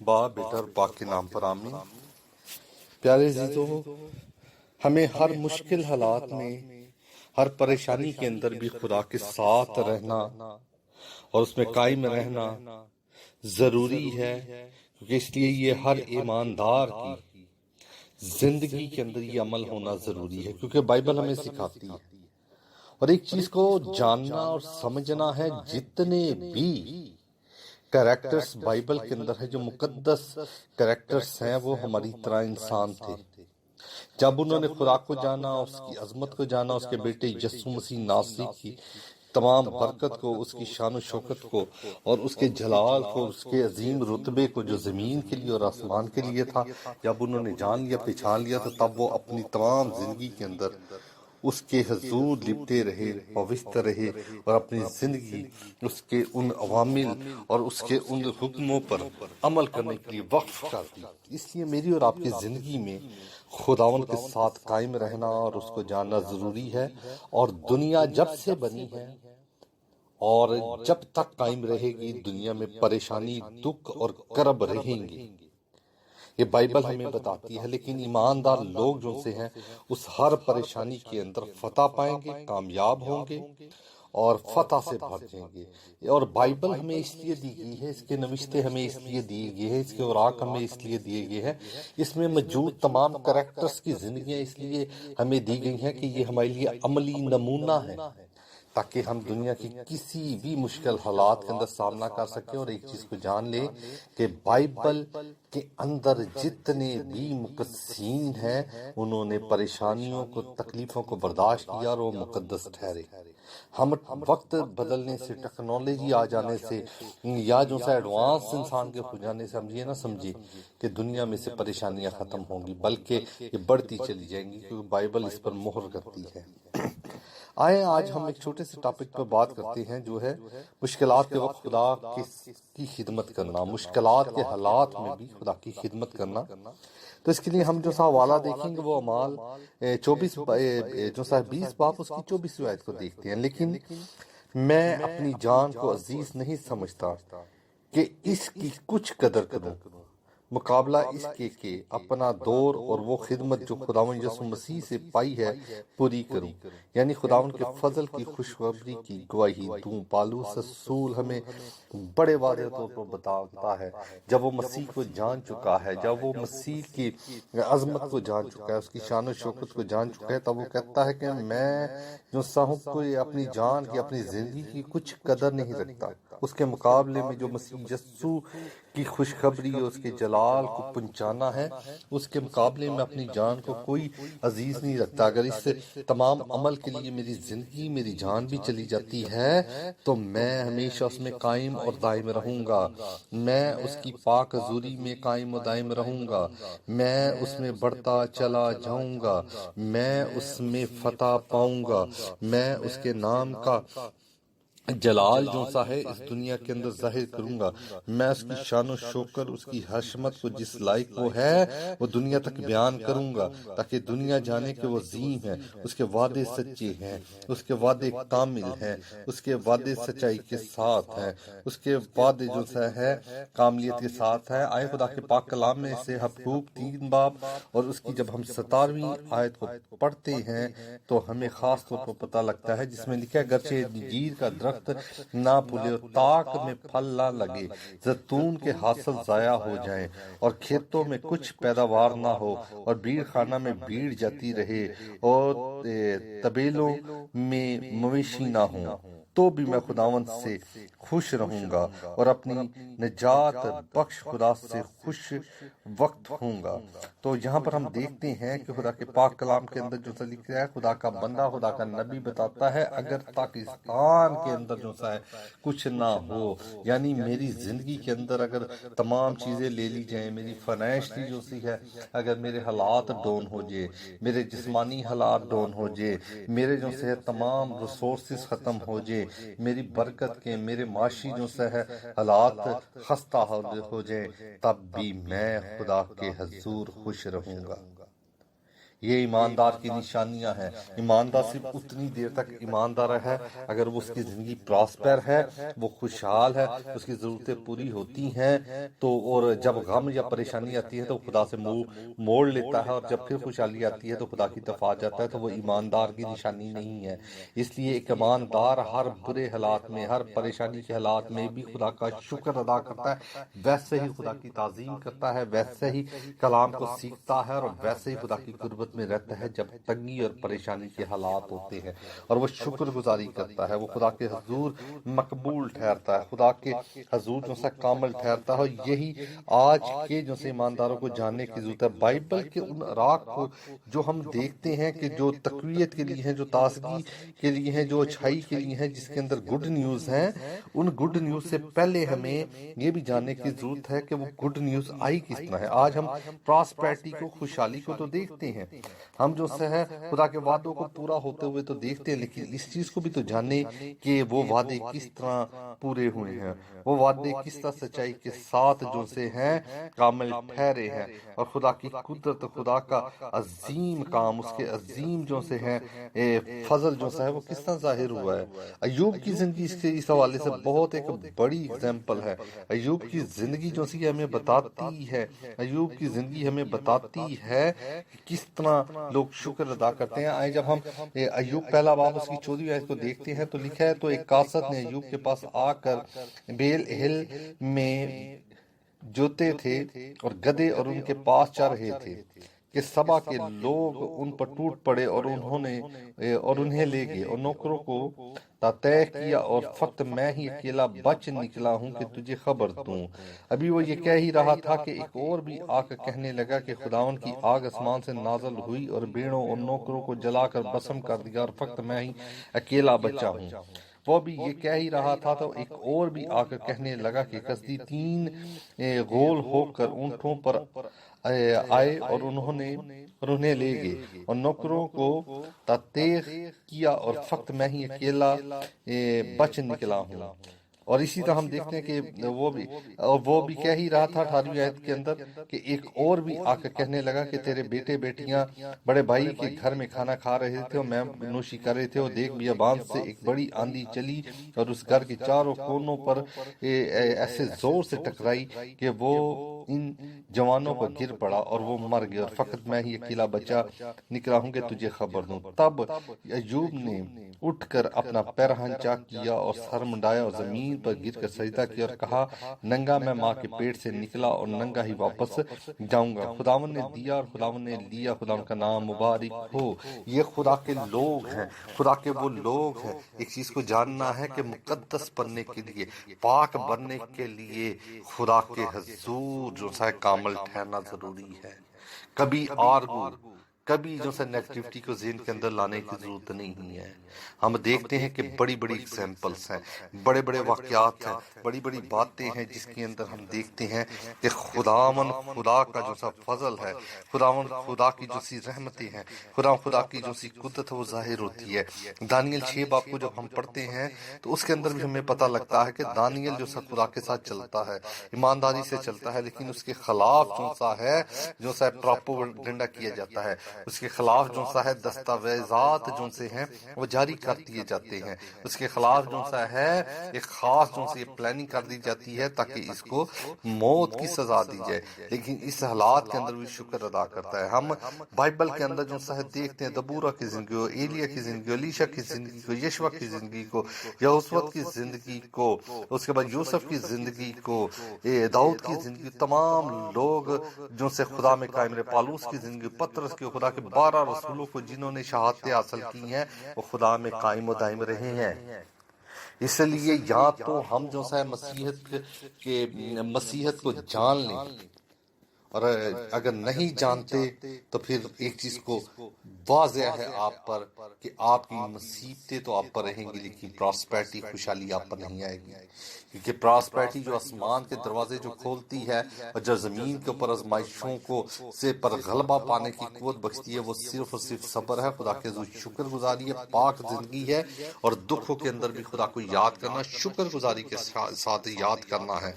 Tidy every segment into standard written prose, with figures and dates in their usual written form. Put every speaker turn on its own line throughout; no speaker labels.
باپ بیٹا اور پاک کے نام پر آمین۔ پیارے عزیزو، ہمیں ہر مشکل حالات میں، ہر پریشانی کے اندر بھی خدا کے ساتھ رہنا اور اس میں قائم رہنا ضروری ہے، کیونکہ اس لیے یہ ہر ایماندار کی زندگی کے اندر یہ عمل ہونا ضروری ہے، کیونکہ بائبل ہمیں سکھاتی ہے۔ اور ایک چیز کو جاننا اور سمجھنا ہے، جتنے بھی کریکٹرز بائبل کے اندر ہے، جو مقدس کریکٹرز ہیں، وہ ہماری طرح انسان تھے۔ جب انہوں نے خدا کو جانا، اس کی عظمت کو جانا، اس کے بیٹے یسوع مسیح ناصری کی تمام برکت کو، اس کی شان و شوکت کو اور اس کے جلال کو، اس کے عظیم رتبے کو جو زمین کے لیے اور آسمان کے لیے تھا، جب انہوں نے جان لیا، پہچان لیا، تو تب وہ اپنی تمام زندگی کے اندر اس کے حضور لپٹے رہے، پوستر رہے، اور اپنی زندگی اس کے ان عوامل اور اس کے ان حکموں پر عمل کرنے کے لیے وقف کر دی۔ اس لیے میری اور آپ کی زندگی میں خداوند کے ساتھ قائم رہنا اور اس کو جاننا ضروری ہے، اور دنیا جب سے بنی ہے اور جب تک قائم رہے گی، دنیا میں پریشانی، دکھ اور کرب رہیں گے، یہ بائبل ہمیں بتاتی ہے۔ لیکن ایماندار لوگ جو سے ہیں، اس ہر پریشانی کے اندر فتح پائیں گے، کامیاب ہوں گے اور فتح سے بھر جائیں گے۔ اور بائبل ہمیں اس لیے دی گئی ہے، اس کے نوشتے ہمیں اس لیے دیے گئے ہیں، اس کے اوراق ہمیں اس لیے دیے گئے ہیں، اس میں موجود تمام کریکٹرز کی زندگیاں اس لیے ہمیں دی گئی ہیں کہ یہ ہمارے لیے عملی نمونہ ہے، تاکہ ہم دنیا کی کسی بھی مشکل حالات کے اندر سامنا کر سکیں۔ اور ایک چیز کو جان لیں کہ بائبل کے اندر جتنے بھی مقدسین ہیں، انہوں نے پریشانیوں کو، تکلیفوں کو برداشت کیا اور وہ مقدس ٹھہرے۔ ہم وقت بدلنے سے، ٹیکنالوجی آ جانے سے، یا جو سا ایڈوانس انسان کے ہو جانے سے ہم یہ نہ سمجھے کہ دنیا میں سے پریشانیاں ختم ہوں گی، بلکہ یہ بڑھتی چلی جائیں گی، کیونکہ بائبل اس پر مہر کرتی ہے۔ آئیں آج ہم ایک چھوٹے سے ٹاپک پر بات کرتے ہیں، جو ہے مشکلات کے وقت خدا کی خدمت کرنا، مشکلات کے حالات میں بھی خدا کی خدمت کرنا۔ تو اس کے لیے ہم جو سا حوالہ دیکھیں گے وہ اعمال 20 باب اس کی 24 آیت کو دیکھتے ہیں۔ لیکن میں اپنی جان کو عزیز نہیں سمجھتا کہ اس کی کچھ قدر کروں، مقابلہ اس کے کہ اپنا دور اور وہ خدمت جو خداوند یسوع مسیح سے پائی ہے پوری کروں، یعنی خداوند کے فضل کی خوشخبری کی گواہی دوں۔ پالوس رسول ہمیں بڑے واضح طور پر بتاتا ہے، جب وہ مسیح کو جان چکا ہے، جب وہ مسیح کی عظمت کو جان چکا ہے، اس کی شان و شوکت کو جان چکا ہے، تب وہ کہتا ہے کہ میں جو ہوں کوئی اپنی جان کی، اپنی زندگی کی کچھ قدر نہیں رکھتا، اس کے مقابلے میں جو مسیح یسوع کی خوشخبری، اس کے جلال کو پہنچانا ہے، اس کے مقابلے میں اپنی جان کو کوئی عزیز نہیں رکھتا۔ اگر اس سے تمام عمل کے لیے میری زندگی، میری جان بھی چلی جاتی ہے، تو میں ہمیشہ اس میں قائم اور دائم رہوں گا، میں اس کی پاک حضوری میں قائم و دائم رہوں گا، میں اس میں بڑھتا چلا جاؤں گا، میں اس میں فتح پاؤں گا، میں اس کے نام کا جلال جو سا ہے اس دنیا کے اندر ظاہر کروں گا، میں اس کی شان و شوکر، اس کی حشمت کو جس لائق وہ ہے وہ دنیا تک بیان کروں گا، تاکہ دنیا جانے کہ وہ عظیم ہے، اس کے وعدے سچے ہیں، اس کے وعدے کامل ہیں، اس کے وعدے سچائی کے ساتھ ہیں، اس کے وعدے جو سا ہے کاملیت کے ساتھ ہے۔ آئے خدا کے پاک کلام میں سے حبقوق 3 باب اور اس کی جب ہم 17ویں آیت کو پڑھتے ہیں تو ہمیں خاص طور پر پتہ لگتا ہے، جس میں لکھا ہے، گرچہ انجیر کا درخت نہ پھولے اور تاک میں پھل نہ لگے، زیتون کے حاصل ضائع ہو جائیں اور کھیتوں میں کچھ پیداوار نہ ہو اور بھیڑ خانہ میں بھیڑ جاتی رہے اور طبیلوں میں مویشی نہ ہوں، تو بھی میں خداوند سے خوش رہوں گا اور اپنی نجات بخش خدا سے خوش وقت ہوں گا۔ تو یہاں پر ہم دیکھتے ہیں کہ خدا کے پاک کلام کے اندر جو سا لکھا ہے، خدا کا بندہ، خدا کا نبی بتاتا ہے، اگر پاکستان کے اندر جو سا ہے کچھ نہ ہو، یعنی میری زندگی کے اندر اگر تمام چیزیں لے لی جائیں، میری فائنینشلی جو سی ہے، اگر میرے حالات ڈاؤن ہو جائے، میرے جسمانی حالات ڈاؤن ہو جائے، میرے جو سے تمام ریسورسز ختم ہو جائے، میری برکت کے، میرے معاشی جو سے ہے حالات خستہ ہو جائیں، تب بھی میں خدا کے حضور خوش رہوں گا، یہ ایماندار کی نشانیاں ہیں. ایماندار صرف اتنی دیر تک ایماندار ہے اگر وہ اس کی زندگی پراسپر ہے، وہ خوشحال ہے، اس کی ضرورتیں پوری ہوتی ہیں تو، اور جب غم یا پریشانی آتی ہے تو خدا سے منہ موڑ لیتا ہے، اور جب پھر خوشحالی آتی ہے تو خدا کی طرف آ جاتا ہے، تو وہ ایماندار کی نشانی نہیں ہے. اس لیے ایک ایماندار ہر برے حالات میں، ہر پریشانی کے حالات میں بھی خدا کا شکر ادا کرتا ہے، ویسے ہی خدا کی تعظیم کرتا ہے، ویسے ہی کلام کو سیکھتا ہے، اور ویسے ہی خدا کی قربت میں رہتا ہے جب تنگی اور پریشانی کے حالات ہوتے ہیں، اور وہ شکر گزاری کرتا ہے. وہ خدا کے حضور مقبول ٹھہرتا ہے، خدا کے حضور جو سا کامل ٹھہرتا ہے. اور یہی آج کے جو سے ایمانداروں کو جاننے کی ضرورت ہے. بائبل کے ان راگ کو جو ہم دیکھتے ہیں کہ جو تقویت کے لیے ہیں، جو تازگی کے لیے ہیں، جو اچھائی کے لیے ہیں، جس کے اندر گڈ نیوز ہیں، ان گڈ نیوز سے پہلے ہمیں یہ بھی جاننے کی ضرورت ہے کہ وہ گڈ نیوز آئی کس طرح ہے. آج ہم پراسپیرٹی کو، خوشحالی کو تو دیکھتے ہیں، ہم جو سے ہے خدا کے وعدوں کو پورا ہوتے ہوئے تو دیکھتے ہیں، لیکن اس چیز کو بھی تو جانیں کہ وہ وعدے کس طرح پورے ہوئے ہیں، وہ وعدے کس طرح سچائی کے ساتھ جو سے ہیں کامل ٹھہرے ہیں، اور خدا کی قدرت، خدا کا عظیم کام، اس کے عظیم جو سے ہیں فضل جو سا ہے وہ کس طرح ظاہر ہوا ہے. ایوب کی زندگی اس حوالے سے بہت ایک بڑی اگزامپل ہے. ایوب کی زندگی جو سی ہمیں بتاتی ہے، ایوب کی زندگی ہمیں بتاتی ہے کہ کس طرح لوگ شکر ادا کرتے ہیں. آئے جب ہم ایوب پہلا باب اس کی 14 آیت کو دیکھتے ہیں تو لکھا ہے، تو ایک کاسد نے ایوب کے پاس آ کر بیل ہل میں جوتے تھے اور گدھے اور ان کے پاس چر رہے تھے کہ سبا کے لوگ ان پر ٹوٹ پڑے اور انہیں لے گئے، اور نوکروں کو طے کیا اور فقط میں ہی اکیلا بچ نکلا ہوں کہ تجھے خبر دوں. ابھی وہ یہ کہہ ہی رہا تھا کہ ایک اور بھی آ کر کہنے لگا کہ خداون کی آگ آسمان سے نازل ہوئی اور بھیڑوں اور نوکروں کو جلا کر بسم کر دیا، اور فقط میں ہی اکیلا بچا ہوں. وہ بھی یہ کہہ ہی رہا تھا تو ایک اور بھی آ کر کہنے لگا کہ کسدی 3 غول ہو کر اونٹوں پر آئے اور انہیں لے گئے، اور نوکروں کو تیغ کیا اور فقط میں ہی اکیلا بچ نکلا ہوں. اور اسی طرح ہم دیکھتے ہیں کہ وہ بھی کہہ ہی رہا تھا 18ویں آیت کے اندر کہ ایک اور بھی آ کر کہنے لگا کہ تیرے بیٹے بیٹیاں بڑے بھائی کے گھر میں کھانا کھا رہے تھے اور میں نوشی کر رہے تھے، اور دیکھ بیابان سے ایک بڑی آندھی چلی اور اس گھر کے چاروں کونوں پر ایسے زور سے ٹکرائی کہ وہ ان جوانوں پر گر پڑا اور وہ مر گئے، اور فقط میں ہی اکیلا بچا نکلا ہوں کہ تجھے خبر دوں. تب ایوب نے اٹھ کر اپنا پیرہن چاک کیا اور سر منڈایا اور زمین پر گر کر سجدہ کیا اور کہا، ننگا میں ماں کے پیٹ سے نکلا اور ننگا ہی واپس جاؤں گا. خداوند نے دیا اور خداوند نے لیا، خداوند کا نام مبارک ہو. یہ خدا کے لوگ ہیں، خدا کے وہ لوگ ہیں. ایک چیز کو جاننا ہے کہ مقدس بننے کے لیے، پاک بننے کے لیے خدا کے حضور جو سا کامل ٹھہرنا ضروری ہے. کبھی آرگو، کبھی جو سا نیگیٹیوٹی کو ذہن کے اندر لانے کی ضرورت نہیں ہے. ہم دیکھتے ہیں کہ بڑی بڑی ایگزامپلس ہیں، بڑے بڑے واقعات ہیں، بڑی بڑی باتیں ہیں جس کے اندر ہم دیکھتے ہیں کہ خدا کا جو سا فضل ہے، خدا کی جو سی رحمتیں ہیں، خدا کی جو سی قدرت وہ ظاہر ہوتی ہے. دانیل 6 باب کو جب ہم پڑھتے ہیں تو اس کے اندر بھی ہمیں پتہ لگتا ہے کہ دانیل جو سا خدا کے ساتھ چلتا ہے، ایمانداری سے چلتا ہے، لیکن اس کے خلاف جو سا پروپیگنڈا کیا جاتا ہے، اس کے خلاف جو سا ہے دستاویزات جو سے ہیں وہ جاری کر دیے جاتے ہیں، اس کے خلاف جو سا ہے ایک خاص جو سے پلاننگ کر دی جاتی ہے تاکہ اس کو موت کی سزا دی جائے. لیکن اس حالات کے اندر بھی شکر ادا کرتا ہے. ہم بائبل کے اندر جو سا ہے دیکھتے ہیں دبورہ کی زندگی کو، ایلیا کی زندگی کو، الیشا کی زندگی کو، یشوع کی زندگی کو، یہوشوع کی زندگی کو، اس کے بعد یوسف کی زندگی کو، داؤد کی زندگی، تمام لوگ جو سے خدا میں قائم رہے. پالوس کی زندگی، پطرس کی، خدا کے 12 رسولوں کو جنہوں نے شہادتیں حاصل کی ہیں وہ خدا میں قائم و دائم رہے ہیں. اس لیے یا تو ہم جو سا مسیحت کو جان لیں، اور اگر نہیں جانتے تو پھر ایک چیز کو واضح ہے آپ پر کہ آپ کی مصیبتیں تو آپ پر رہیں گی لیکن پراسپیرٹی، خوشحالی آپ پر نہیں آئے گی. کیونکہ پراسپیرٹی جو آسمان کے دروازے جو کھولتی ہے اور جو زمین کے اوپر آزمائشوں کو سے پر غلبہ پانے کی قوت بخشتی ہے، وہ صرف اور صرف صبر ہے، خدا کے حضور شکر گزاری ہے، پاک زندگی ہے، اور دکھوں کے اندر بھی خدا کو یاد کرنا، شکر گزاری کے ساتھ یاد کرنا ہے.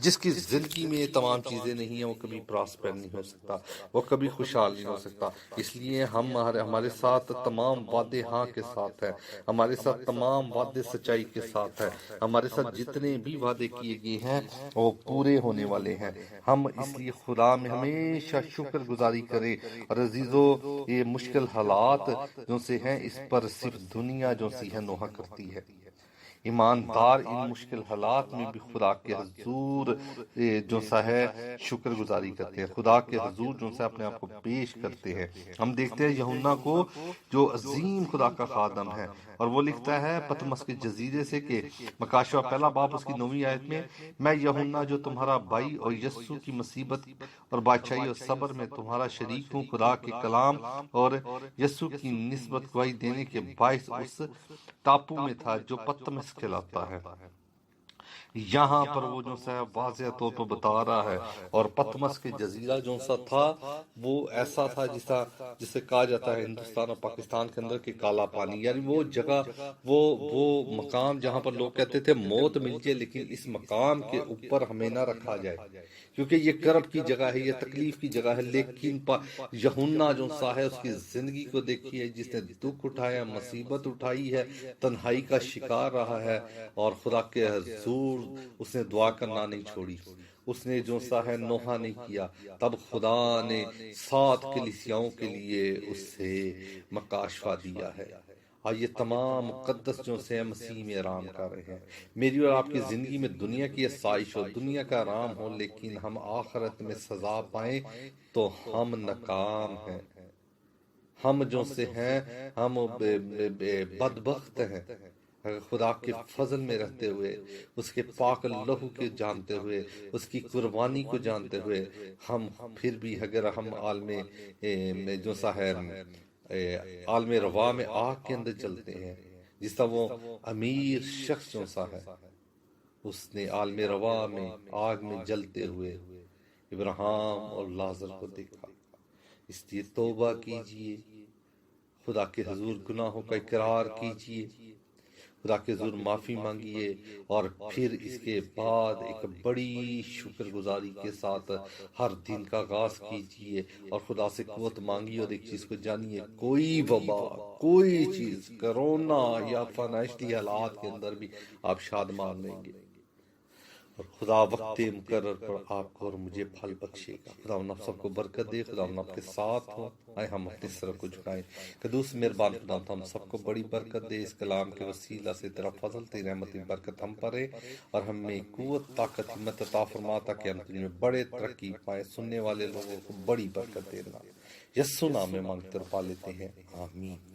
جس کی زندگی میں یہ تمام چیزیں نہیں ہیں وہ کبھی پراسپر نہیں ہو سکتا، وہ کبھی خوشحال نہیں ہو سکتا۔ اس لیے ہمارے ساتھ تمام وعدے ہاں کے ساتھ ہیں، ہمارے ساتھ تمام وعدے سچائی کے ساتھ ہیں، ہمارے ساتھ جتنے بھی وعدے کیے گئے ہیں وہ پورے ہونے والے ہیں۔ ہم اس لیے خدا میں ہمیشہ شکر گزاری کریں۔ اور عزیزو، یہ مشکل حالات جو سے ہیں اس پر صرف دنیا جو سی ہے نوحہ کرتی ہے۔ ایماندار ان مشکل حالات میں بھی خدا کے حضور جو سا ہے شکر گزاری کرتے ہیں، خدا کے حضور جو سا اپنے آپ کو پیش کرتے ہیں۔ ہم دیکھتے ہیں یوحنا کو جو عظیم خدا کا خادم ہے، اور وہ لکھتا ہے پتمس کے جزیرے سے کہ مکاشوہ پہلا باب اس کی 9ویں آیت میں یوحنا جو تمہارا بھائی اور یسوع کی مصیبت اور بادشاہی اور صبر میں تمہارا شریک ہوں، خدا کے کلام اور یسوع کی نسبت گواہی دینے کے باعث اس ٹاپو میں تھا جو پتمس کہلاتا ہے۔ یہاں پر وہ جو سا واضح طور پر بتا رہا ہے، اور پتمس کے جزیرہ جو سا تھا وہ ایسا تھا جسے کہا جاتا ہے ہندوستان اور پاکستان کے اندر کہ کالا پانی، یعنی وہ جگہ، وہ مقام جہاں پر لوگ کہتے تھے موت مل جائے لیکن اس مقام کے اوپر ہمیں نہ رکھا جائے، کیونکہ یہ کرب کی جگہ ہے، یہ تکلیف کی جگہ ہے۔ لیکن یوحنا جو سا ہے اس کی زندگی کو دیکھیے، جس نے دکھ اٹھایا، مصیبت اٹھائی ہے، تنہائی کا شکار رہا ہے، اور خدا کے حضور اس نے دعا کرنا نہیں چھوڑی، اس نے جو سا ہے نوحہ نہیں کیا، تب خدا نے 7 کلیسیاؤں کے لیے اس سے مکاشفہ دیا ہے۔ اور یہ تمام مقدس جو سے مسیح میں آرام کر رہے ہیں۔ میری اور آپ کی زندگی میں دنیا کی آسائش ہو، دنیا کا آرام ہو، لیکن ہم آخرت میں سزا پائیں تو ہم ناکام ہیں، ہم جو سے ہیں ہم بدبخت ہیں۔ اگر خدا کے فضل میں رہتے ہوئے، اس کے پاک لہو کے جانتے ہوئے، اس کی قربانی کو جانتے ہوئے، ہم پھر بھی اگر ہم عالم جو سا ہے عالم روا میں آگ کے اندر چلتے ہیں، جس طرح وہ امیر شخص جو سا ہے اس نے عالم روا میں آگ میں جلتے ہوئے ابراہیم اور لازر کو دیکھا۔ اس لیے توبہ کیجئے، خدا کے حضور گناہوں کا اقرار کیجئے، خدا کے حضور معافی مانگیے، اور پھر اس کے بعد ایک بڑی شکر گزاری کے ساتھ ہر دن کا آغاز کیجئے اور خدا سے قوت مانگیے۔ اور ایک چیز کو جانیے، کوئی وبا، کوئی چیز، کرونا یا فائنینشلی حالات کے اندر بھی آپ شادمان رہیں گے، اور خدا وقت مقرر پر آپ کو اور مجھے پھل بخشے گا۔ خدا آپ سب کو برکت دے، خدا آپ کے ساتھ ہو۔ آئے ہم اپنے سر کو جھکائیں۔ قدوس مہربان خدا ہم سب کو بڑی برکت دے، اس کلام کے وسیلہ سے تیرا فضل، تیری رحمت برکت ہم پر ہے، اور ہمیں قوت، طاقت، ہمت عطا فرما تاکہ ہم دنیا میں بڑے ترقی پائیں، سننے والے لوگوں کو بڑی برکت دینا۔ یسوع نام میں مانگتے اور پا لیتے ہیں، آمین۔